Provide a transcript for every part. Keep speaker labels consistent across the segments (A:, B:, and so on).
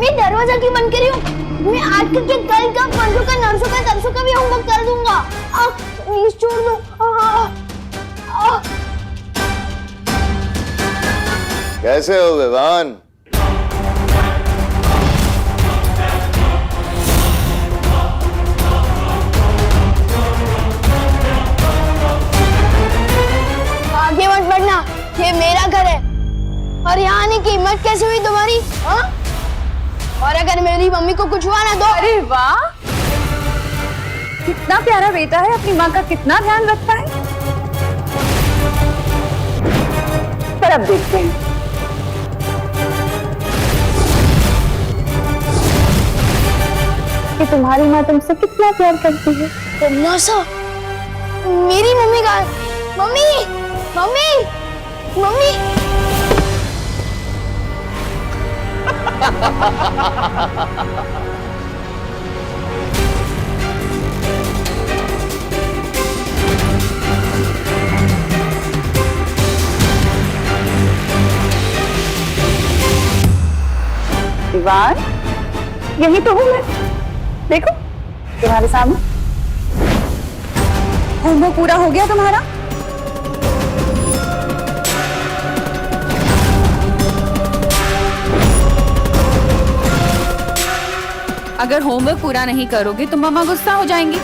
A: Mummy दरवाजा क्यों बंद करी हो? मैं आज के कल का परसों का नरसों का तरसों का भी होमवर्क कर दूंगा। प्लीज छोड़ दो।
B: कैसे हो विवान?
A: आगे मत बढ़ना, ये मेरा घर है। और यहाँ आने की हिम्मत कैसे हुई तुम्हारी? हाँ? और अगर मेरी मम्मी को कुछ हुआ ना तो?
C: अरे वाह, कितना प्यारा बेटा है, अपनी माँ का कितना ध्यान रखता है। पर अब देखते हैं। कि तुम्हारी माँ तुमसे कितना प्यार करती है।
A: तुमने सा मेरी मम्मी का मम्मी मम्मी मम्मी
C: विवान, यही तो हूँ मैं। देखो तुम्हारे सामने। होमवर्क पूरा हो गया तुम्हारा? अगर होमवर्क पूरा नहीं करोगे तो मम्मा गुस्सा हो जाएंगी।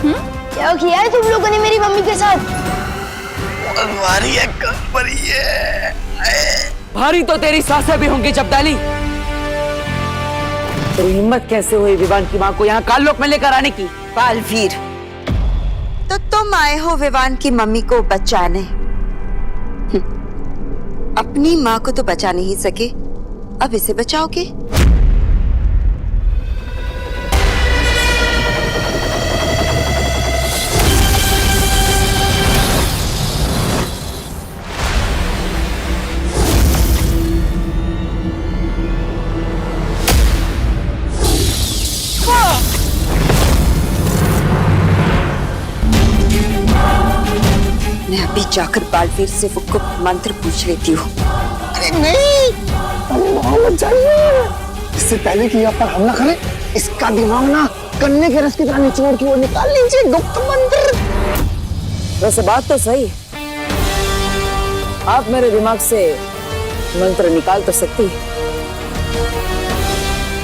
A: क्या किया है तुम लोगों ने मेरी मम्मी के साथ?
B: भारी है, भारी है।
D: भारी तो तेरी सासें भी होंगी जब्दाली। तेरी हिम्मत कैसे हुई विवान की माँ को यहाँ काललोक में लेकर आने की?
E: बालवीर, तो तुम आए हो विवान की मम्मी को बचाने। अपनी माँ को तो बचा नहीं सके, अब इसे बचाओगे? मैं अभी जाकर बालवीर से वो गुप्त मंत्र पूछ लेती हूँ।
F: अरे नहीं, मोहम्मद चाहिए। इससे पहले कि आप पर हमला करे, इसका दिमाग ना गन्ने के रस की तरह निचोड़ की ओर निकाल लीजिए। गुप्त मंत्र।
D: वैसे बात तो सही है, आप मेरे दिमाग से मंत्र निकाल तो सकती है,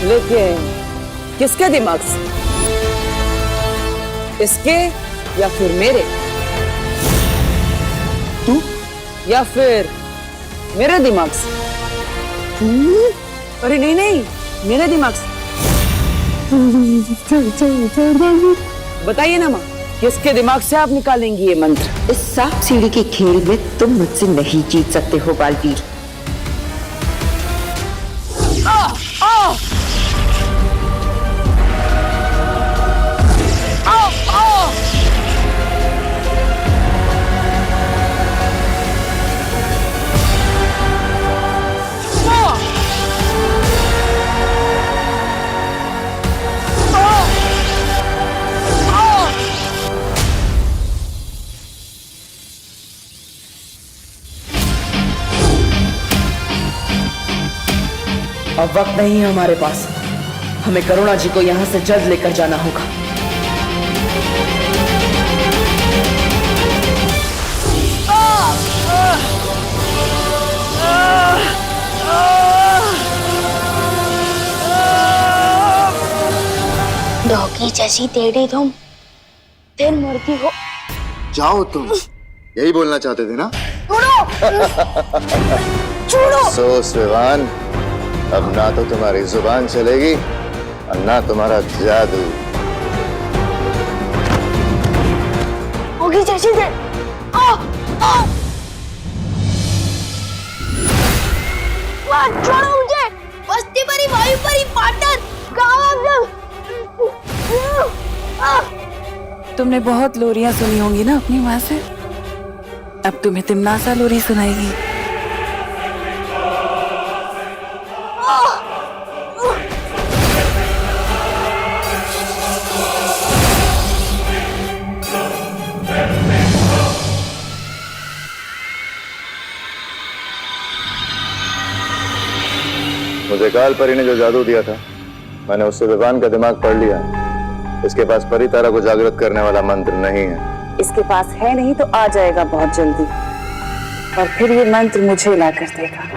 D: लेकिन किसके दिमाग से? इसके या फिर मेरे?
F: तू
D: या फिर मेरे दिमाग से? अरे नहीं नहीं, मेरे दिमाग से। बताइए ना माँ, किसके दिमाग से आप निकालेंगी ये मंत्र?
E: इस सांप सीढ़ी के खेल में तुम मुझसे नहीं जीत सकते हो बालवीर।
D: अब वक्त नहीं है हमारे पास, हमें करुणा जी को यहाँ से जल्द लेकर जाना होगा।
A: डॉगी जैसी टेढ़ी तुम फिर मरती हो।
B: जाओ तुम, यही बोलना चाहते थे ना?
A: छोड़ो।
B: अफसोस विवान, अब ना तो तुम्हारी जुबान चलेगी और ना तुम्हारा जादू।
A: डॉगी जैसी दे। छोड़ो मुझे। बस्ती परी, वायु परी, पार्टनर, कहाँ आप लोग?
C: तुमने बहुत लोरियां सुनी होंगी ना अपनी माँ से, अब तुम्हें तिमनासा लोरी सुनाएगी।
B: मुझे काल परी ने जो जादू दिया था, मैंने उससे विवान का दिमाग पढ़ लिया। इसके पास परी तारा को जागृत करने वाला मंत्र नहीं है।
D: इसके पास है नहीं तो आ जाएगा बहुत जल्दी, और फिर ये मंत्र मुझे ला कर देगा।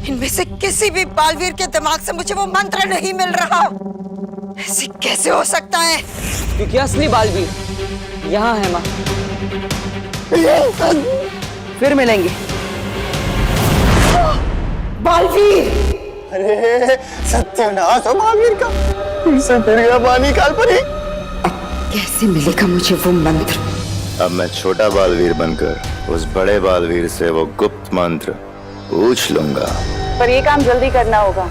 E: इनमें से किसी भी बालवीर के दिमाग से मुझे वो मंत्र नहीं मिल रहा। ऐसे कैसे हो सकता है?
D: क्योंकि असली बालवीर यहाँ है माँ। फिर मिलेंगे।
E: बालवीर!
F: अरे सत्यानाश हो बालवीर का, फिर फिर गया पानी काल परी।
E: कैसे मिलेगा मुझे वो मंत्र?
B: अब मैं छोटा बालवीर बनकर उस बड़े बालवीर से वो गुप्त मंत्र पूछ लूंगा।
D: पर ये काम जल्दी करना होगा,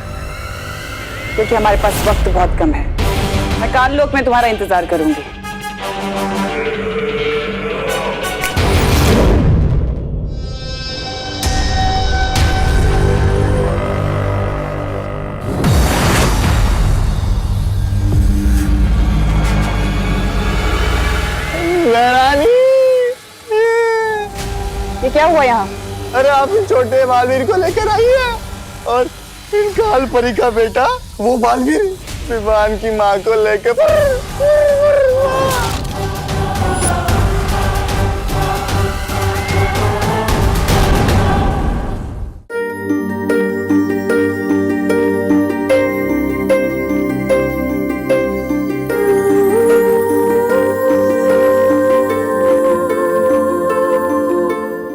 D: क्योंकि हमारे पास वक्त बहुत कम है। मैं काल लोक में तुम्हारा इंतजार करूंगी। ये क्या हुआ यहाँ?
F: अरे आप इन छोटे बालवीर को लेकर आइए, और इन काल परी का बेटा वो बालवीर विवान की माँ को लेकर।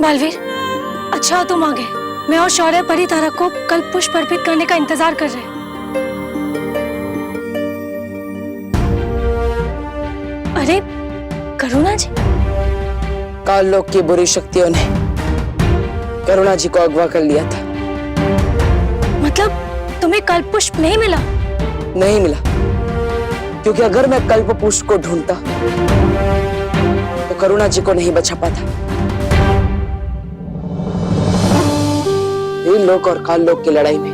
G: बालवीर, अच्छा तुम आ गए। मैं और शौर्य परी तारा को कल पुष्प अर्पित करने का इंतजार कर रहे हैं। अरे करुणा जी!
D: काल लोक की बुरी शक्तियों ने करुणा जी को अगवा कर लिया था।
G: मतलब तुम्हें कल्प पुष्प नहीं मिला?
D: नहीं मिला, क्योंकि अगर मैं कल्प पुष्प को ढूंढता तो करुणा जी को नहीं बचा पाता। इन लोक और काल लोक की लड़ाई में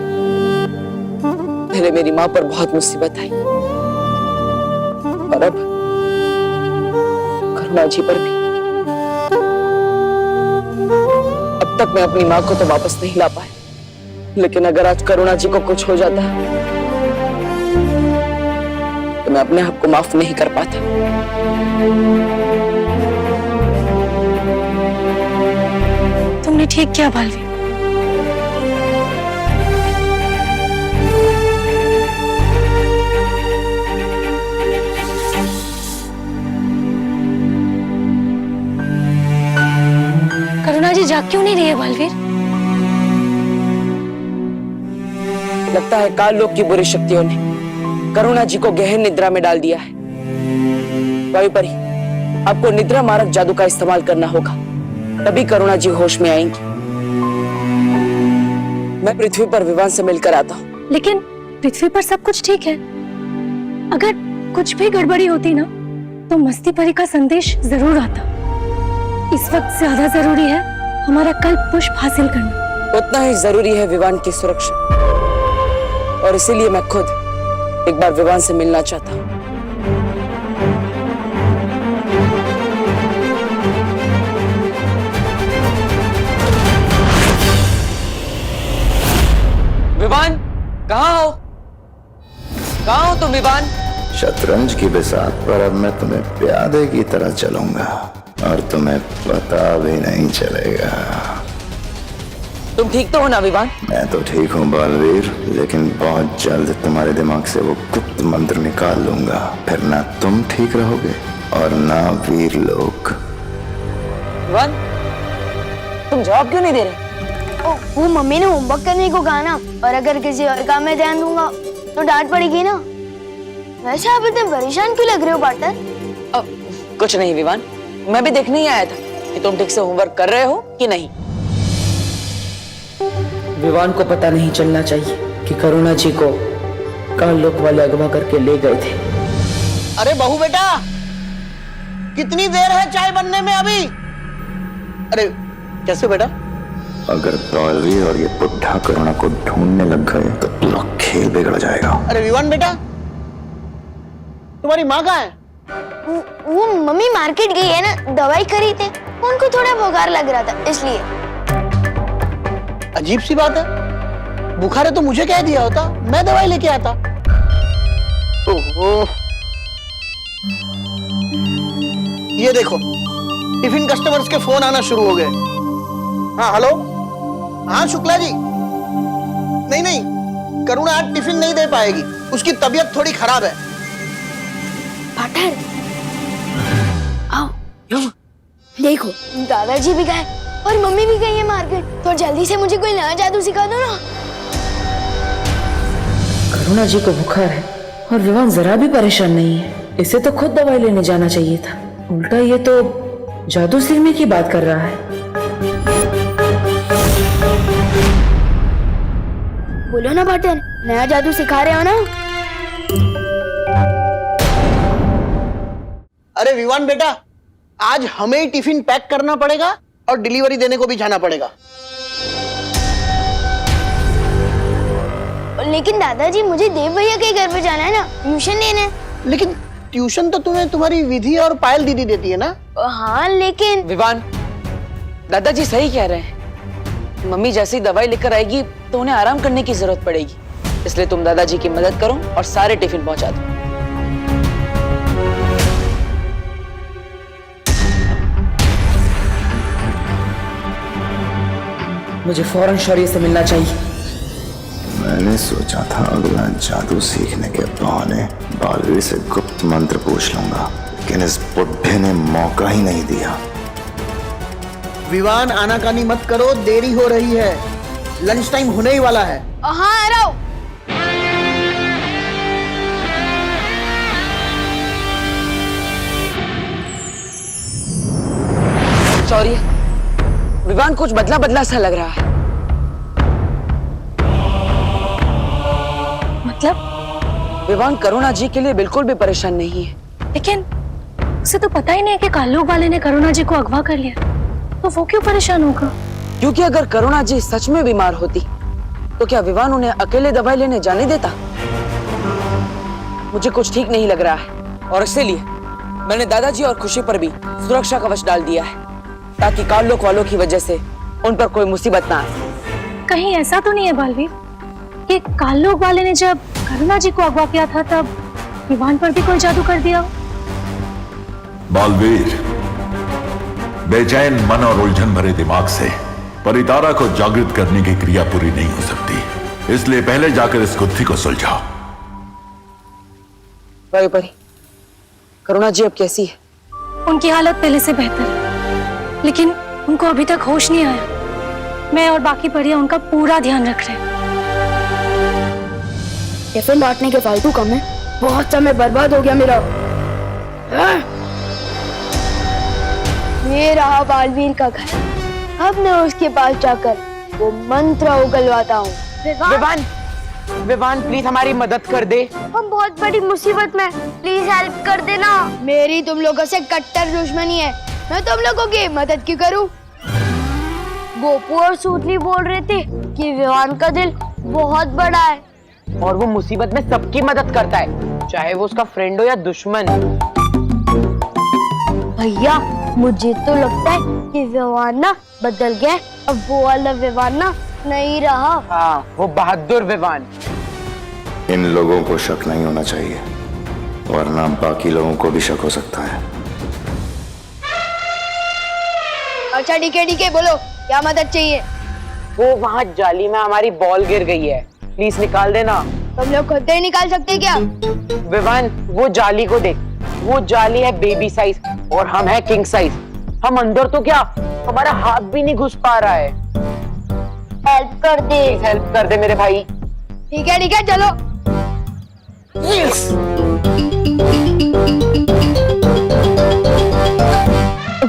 D: पहले मेरी मां पर बहुत मुसीबत आई, और अब करुणा जी पर भी। अब तक मैं अपनी मां को तो वापस नहीं ला पाया, लेकिन अगर आज करुणा जी को कुछ हो जाता तो मैं अपने आप को माफ नहीं कर पाता।
G: तुमने ठीक किया बालवीर। करुणा जी जाग क्यों नहीं रही है बालवीर?
D: लगता है काल लोक की बुरी शक्तियों ने करुणा जी को गहन निद्रा में डाल दिया है। वायु परी, आपको निद्रा मारक जादू का इस्तेमाल करना होगा, तभी करुणा जी होश में आएंगी। मैं पृथ्वी पर विवान से मिलकर आता हूँ।
G: लेकिन पृथ्वी पर सब कुछ ठीक है। अगर कुछ भी गड़बड़ी होती ना तो मस्ती परी का संदेश जरूर आता। इस वक्त ज्यादा जरूरी है हमारा कल्प पुष्प हासिल करना।
D: उतना ही जरूरी है विवान की सुरक्षा, और इसीलिए मैं खुद एक बार विवान से मिलना चाहता हूँ। विवान, कहाँ हो? कहाँ हो तुम विवान?
B: शतरंज की बिसात पर अब मैं तुम्हें प्यादे की तरह चलूंगा और तुम्हें पता भी नहीं चलेगा।
D: तुम ठीक तो हो ना विवान?
B: मैं तो ठीक हूँ बालवीर, लेकिन बहुत जल्द तुम्हारे दिमाग से वो गुप्त मंत्र निकाल लूंगा। फिर ना तुम ठीक रहोगे और ना वीर लोग।
D: विवान, तुम जवाब क्यों नहीं दे रहे?
A: वो मम्मी ने होमवर्क करने को कहा ना, और अगर किसी और काम में ध्यान दूंगा तो डांट पड़ेगी ना। वैसे आप इतने परेशान क्यों लग रहे हो पार्टनर?
D: कुछ नहीं विवान, मैं भी देखने ही आया था कि तुम ठीक से होमवर्क कर रहे हो कि नहीं। विवान को पता नहीं चलना चाहिए कि करुणा जी को काल लोक वाले अगवा करके ले गए थे।
F: अरे बहू बेटा, कितनी देर है चाय बनने में अभी? अरे कैसे बेटा?
B: अगर बालवीर और ये बुढ़ा करुणा को ढूंढने लग गए तो पूरा खेल बिगड़ जाएगा।
F: अरे विवान बेटा, तुम्हारी माँ कहाँ है?
A: वो मम्मी मार्केट गई है ना, दवाई खरीदे। उनको थोड़ा बुखार लग रहा था इसलिए।
F: अजीब सी बात है, बुखार है तो मुझे कह दिया होता, मैं दवाई लेके आता। ओहो, ये देखो टिफिन कस्टमर्स के फोन आना शुरू हो गए। हाँ हेलो, हाँ शुक्ला जी। नहीं नहीं, करुणा आज टिफिन नहीं दे पाएगी, उसकी तबीयत थोड़ी खराब है।
A: पाटर आओ, देखो दादाजी भी गए और मम्मी भी गई है मार्केट। तो जल्दी से मुझे कोई नया जादू सिखा दो ना।
D: करुणा जी को बुखार है और विवान जरा भी परेशान नहीं है। इसे तो खुद दवाई लेने जाना चाहिए था, उल्टा ये तो जादू सीखने की बात कर रहा है।
A: बोलो ना पाटर, नया जादू सिखा रहे हो ना?
F: अरे विवान बेटा, आज हमें ही टिफिन पैक करना पड़ेगा और डिलीवरी देने को भी जाना पड़ेगा।
A: लेकिन दादाजी मुझे देव भैया के घर पे जाना है ना, ट्यूशन लेने।
F: लेकिन ट्यूशन तो तुम्हें तुम्हारी विधि और पायल दीदी देती है ना?
A: हाँ लेकिन
D: विवान, दादाजी सही कह रहे हैं। मम्मी जैसे ही दवाई लेकर आएगी तो उन्हें आराम करने की जरूरत पड़ेगी, इसलिए तुम दादाजी की मदद करो और सारे टिफिन पहुंचा दो। मुझे फौरन शौर्य से मिलना चाहिए।
B: मैंने सोचा था अगला जादू सीखने के बहाने बालवीर से गुप्त मंत्र पूछ लूंगा, लेकिन इस बुढ़े ने मौका ही नहीं दिया।
F: विवान आनाकानी मत करो, देरी हो रही है, लंच टाइम होने ही वाला है।
A: हाँ आ रहा हूं।
D: शौर्य, विवान कुछ बदला बदला सा लग रहा है।
G: मतलब?
D: विवान करुणा जी के लिए बिल्कुल भी परेशान नहीं है।
G: लेकिन उसे तो पता ही नहीं है कि काल्लू वाले ने करुणा जी को अगवा कर लिया, तो वो क्यों परेशान होगा?
D: क्योंकि अगर करुणा जी सच में बीमार होती तो क्या विवान उन्हें अकेले दवाई लेने जाने देता? मुझे कुछ ठीक नहीं लग रहा है और इसीलिए मैंने दादाजी और खुशी पर भी सुरक्षा कवच डाल दिया है, ताकि काल्लोक वालों की वजह से उन पर कोई मुसीबत ना आए।
G: कहीं ऐसा तो नहीं है बालवीर कि काल्लोक वाले ने जब करुणा जी को अगवा किया था तब विवान पर भी कोई जादू कर दिया हो?
H: बालवीर, बेचैन मन और उलझन भरे दिमाग से परितारा को जागृत करने की क्रिया पूरी नहीं हो सकती, इसलिए पहले जाकर इस गुत्थी को सुलझाओ।
D: वायुपरी, करुणा जी अब कैसी है?
G: उनकी हालत पहले से बेहतर है, लेकिन उनको अभी तक होश नहीं आया। मैं और बाकी परियां उनका पूरा ध्यान रख रहे हैं।
A: टिफिन बांटने के फालतू काम में बहुत समय बर्बाद हो गया मेरा। ये रहा बालवीर का घर। अब मैं उसके पास जाकर वो मंत्र उगलवाता हूँ।
D: विवान, विवान प्लीज हमारी मदद कर दे।
A: हम बहुत बड़ी मुसीबत में, प्लीज हेल्प कर देना। मेरी तुम लोगों से कट्टर दुश्मनी है, मैं तुम लोगों की मदद क्यों करूं? गोपू और सूतली बोल रहे थे कि विवान का दिल बहुत बड़ा है
D: और वो मुसीबत में सबकी मदद करता है, चाहे वो उसका फ्रेंड हो या दुश्मन।
A: भैया मुझे तो लगता है कि विवान ना बदल गया, अब वो वाला विवान ना नहीं रहा।
D: हाँ, वो बहादुर विवान।
B: इन लोगों को शक नहीं होना चाहिए, वरना बाकी लोगों को भी शक हो सकता है।
A: अच्छा ठीक है बोलो क्या मदद चाहिए?
D: वो वहाँ जाली में हमारी बॉल गिर गई है, प्लीज निकाल देना।
A: तुम लोग खुद ही निकाल सकते क्या?
D: विवान वो जाली को देख, वो जाली है बेबी साइज और हम है किंग साइज। हम अंदर तो क्या, हमारा हाथ भी नहीं घुस पा रहा है।
A: हेल्प कर दे।
D: हेल्प कर दे मेरे भाई।
A: ठीक है चलो।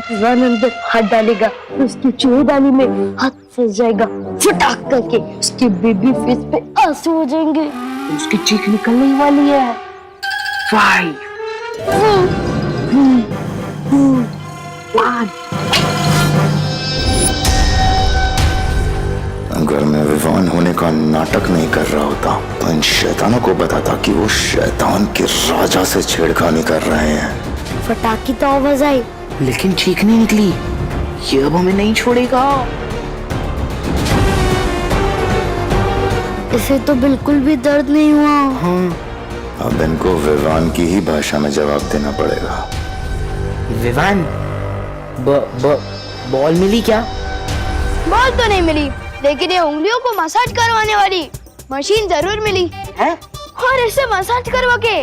A: विवान अंदर हाथ डालेगा, उसकी चूड़दानी में हाथ फंस जाएगा, फटाक करके उसके बेबी फेस पे आंसू हो जाएंगे, उसकी चीख निकलने वाली है।
D: 5 4
B: अगर मैं विवान होने का नाटक नहीं कर रहा होता तो इन शैतानों को बताता कि वो शैतान के राजा से छेड़खानी कर रहे हैं।
A: फटाकी तो आवाज आई,
F: लेकिन चीख नहीं निकली। ये अब हमें नहीं छोड़ेगा।
A: इसे तो बिल्कुल भी दर्द नहीं हुआ।
F: हाँ,
B: अब इनको विवान की ही भाषा में जवाब देना पड़ेगा।
F: विवान, बॉल मिली क्या?
A: बॉल तो नहीं मिली, लेकिन ये उंगलियों को मसाज करवाने वाली मशीन जरूर मिली
F: है?
A: और इससे मसाज करवा के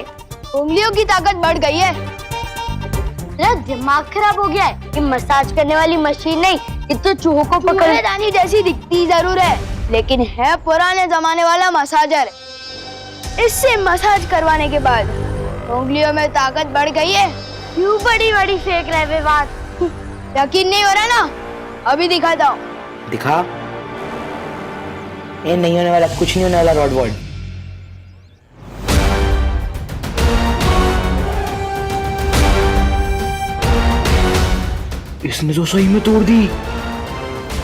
A: उंगलियों की ताकत बढ़ गई है। मेरा दिमाग खराब हो गया है। ये मसाज करने वाली मशीन नहीं, ये तो चूहों को पकड़ने जैसी दिखती जरूर है, लेकिन है पुराने जमाने वाला मसाजर। इससे मसाज करवाने के बाद उंगलियों में ताकत बढ़ गई है। क्यों बड़ी बड़ी फेंक रहे विवाद? यकीन नहीं हो रहा ना? अभी दिखाता हूँ।
F: दिखा। ये नहीं होने वाला, कुछ नहीं होने वाला रॉड वर्ड। इसने तो सही में तोड़ दी।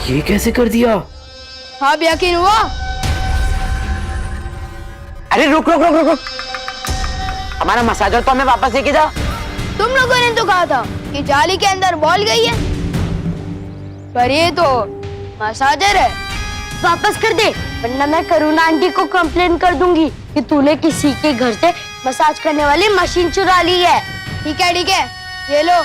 F: ये कैसे कर दिया?
A: अब यकीन हुआ?
D: अरे रुक रुक रुक रुक रुक, हमारा मसाजर तो हमें वापस लेके जा।
A: तुम लोगों ने तो कहा था कि जाली के अंदर बॉल गई है, पर ये तो मसाजर है। वापस कर दे, वरना मैं करुणा आंटी को कंप्लेन कर दूंगी कि तूने किसी के घर से मसाज करने वाली मशीन चुरा ली है। ठीक है, ये लो।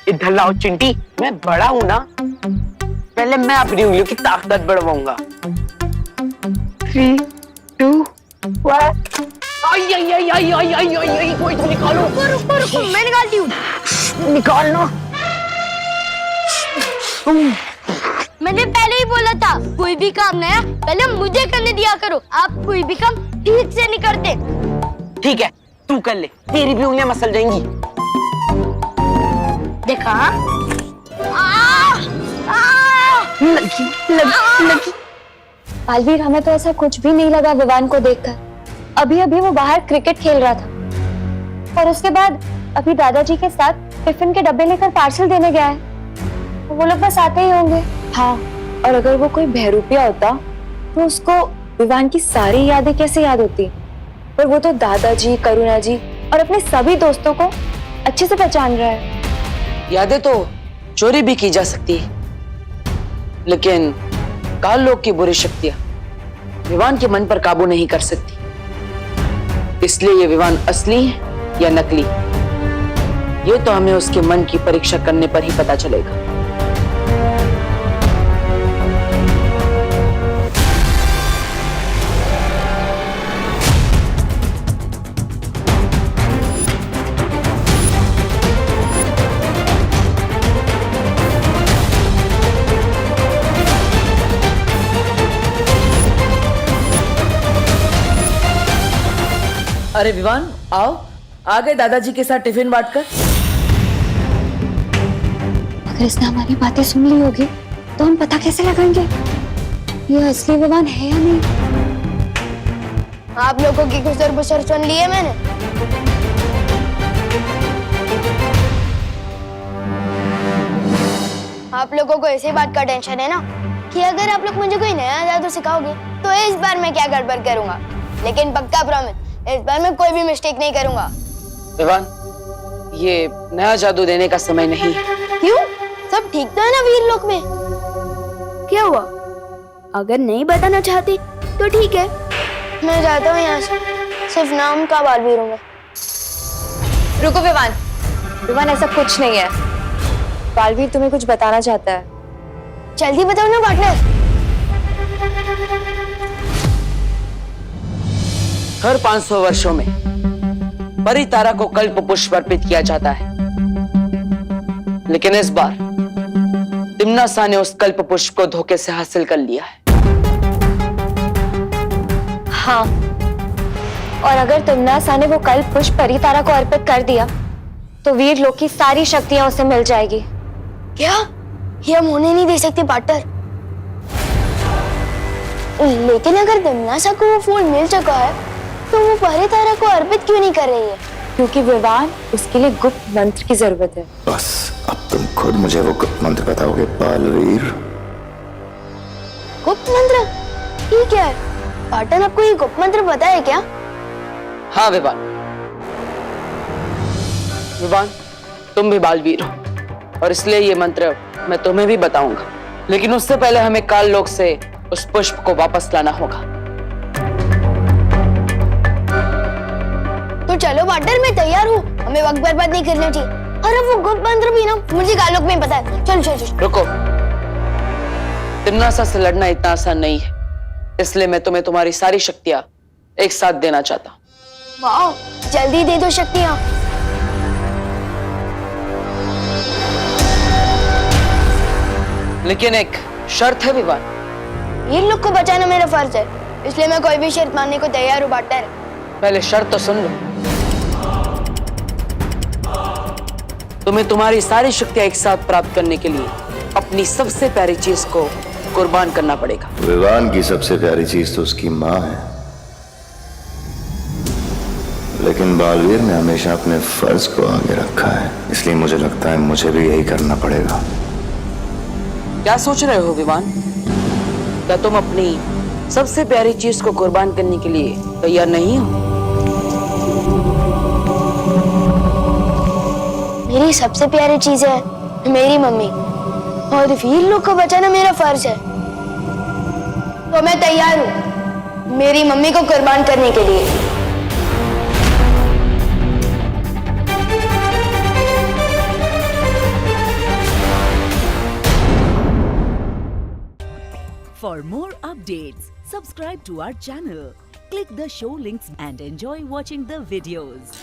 D: इधर लाओ चिंटी, मैं बड़ा हूँ ना, पहले मैं अपनी उंगलियों की ताकत बढ़वाऊंगा। 3, 2, 1। आई आई आई आई आई आई आई आई, कोई तो निकालो।
A: रुको, मैं निकालती हूँ।
D: निकालना।
A: मैंने पहले ही बोला था, कोई भी काम नया पहले मुझे करने दिया करो। आप कोई भी काम ठीक से नहीं करते।
D: ठीक है, तू कर ले, तेरी भी उंगलियां मसल जाएंगी।
A: देखा?
G: लगी। बालवीर, हमें तो ऐसा कुछ भी नहीं लगा विवान को देखकर। अभी अभी वो बाहर क्रिकेट खेल रहा था और उसके बाद अभी दादाजी के साथ टिफिन के डब्बे लेकर पार्सल देने गया है। वो लोग बस आते ही होंगे। हाँ, और अगर वो कोई बहरूपिया होता तो उसको विवान की सारी यादें कैसे याद होती? पर वो तो दादाजी, करुणा जी और अपने सभी दोस्तों को अच्छे से पहचान रहा है।
D: यादें तो चोरी भी की जा सकती है, लेकिन काल लोक की बुरी शक्तियां विवान के मन पर काबू नहीं कर सकती। इसलिए ये विवान असली है या नकली, ये तो हमें उसके मन की परीक्षा करने पर ही पता चलेगा।
C: अरे विवान, आओ, आ गए दादाजी के साथ टिफिन बांटकर।
G: अगर इसने हमारी बातें सुन ली होगी तो हम पता कैसे लगाएंगे ये असली विवान है या नहीं?
A: आप लोगों की गुजर बसर सुन ली है मैंने। आप लोगों को इसी बात का टेंशन है ना कि अगर आप लोग मुझे कोई नया जादू सिखाओगे तो इस बार मैं क्या गड़बड़ करूंगा, लेकिन पक्का प्रॉमिस, इस बार मैं कोई भी मिस्टेक नहीं करूंगा।
D: विवान, ये नया जादू देने का समय नहीं है।
A: क्यों? सब ठीक तो है ना वीर लोक में? क्या हुआ? अगर नहीं बताना चाहते तो ठीक है, मैं जाता हूँ यहाँ से। सिर्फ नाम का बालवीर हूँ मैं।
G: रुको विवान, विवान ऐसा कुछ नहीं है। बालवीर तुम्हें कुछ बताना चाहता है।
A: जल्दी बताओ ना पार्टनर।
D: हर 500 वर्षों में परी तारा को कल्प पुष्प अर्पित किया जाता है, लेकिन इस बार तिम्नासा ने उस कल्प पुष्प को धोखे से हासिल कर लिया है।
G: हाँ, और अगर तिम्नासा ने वो कल्प पुष्प परी तारा को अर्पित कर दिया तो वीर लोक की सारी शक्तियां उसे मिल जाएगी।
A: क्या? ये हम होने नहीं दे सकते पार्टनर। लेकिन अगर तिम्नासा को वो फूल मिल चुका है तो वो परी तारा को अर्पित क्यों नहीं कर रही है?
G: क्योंकि विवान उसके लिए गुप्त मंत्र की जरूरत है।
B: बस अब तुम खुद मुझे वो गुप्त मंत्र बताओगे बालवीर।
A: गुप्त मंत्र? ठीक है, पाटन आपको ये गुप्त मंत्र पता है क्या?
D: हाँ विवान, विवान तुम भी बालवीर हो और इसलिए ये मंत्र मैं तुम्हें भी बताऊंगा, लेकिन उससे पहले हमें काल लोक से उस पुष्प को वापस लाना होगा।
A: तो चलो पाटन, मैं तैयार हूँ, हमें वक्त बर्बाद नहीं करना चाहिए। अरे वो गुप्त मंत्र भी ना मुझे कालोक में पता है। चलो चलो चलो।
D: रुको, तिम्नासा से लड़ना इतना आसान नहीं है, इसलिए मैं तुम्हें तुम्हारी सारी शक्तियां एक साथ देना चाहता हूँ।
A: वाह, जल्दी दे दो शक्तियां।
D: लेकिन एक शर्त है विवान।
A: इन लोग को बचाना मेरा फर्ज है, इसलिए मैं कोई भी शर्त मानने को तैयार हूँ पार्टनर।
D: पहले शर्त तो सुन लो। तुम्हें तुम्हारी सारी शक्तियां एक साथ प्राप्त करने के लिए अपनी सबसे प्यारी चीज को कुर्बान करना पड़ेगा।
B: विवान की सबसे प्यारी चीज तो उसकी माँ है, लेकिन बालवीर ने हमेशा अपने फर्ज को आगे रखा है, इसलिए मुझे लगता है मुझे भी यही करना पड़ेगा।
D: क्या सोच रहे हो विवान? क्या तुम अपनी सबसे प्यारी चीज को कुर्बान करने के लिए तैयार नहीं हो?
A: मेरी सबसे प्यारी चीज है मेरी मम्मी, और वीर लोग को बचाना मेरा फर्ज है, तो मैं तैयार हूँ मेरी मम्मी को कुर्बान करने के लिए।
I: For more updates, subscribe to our channel, click the show links and enjoy watching the videos.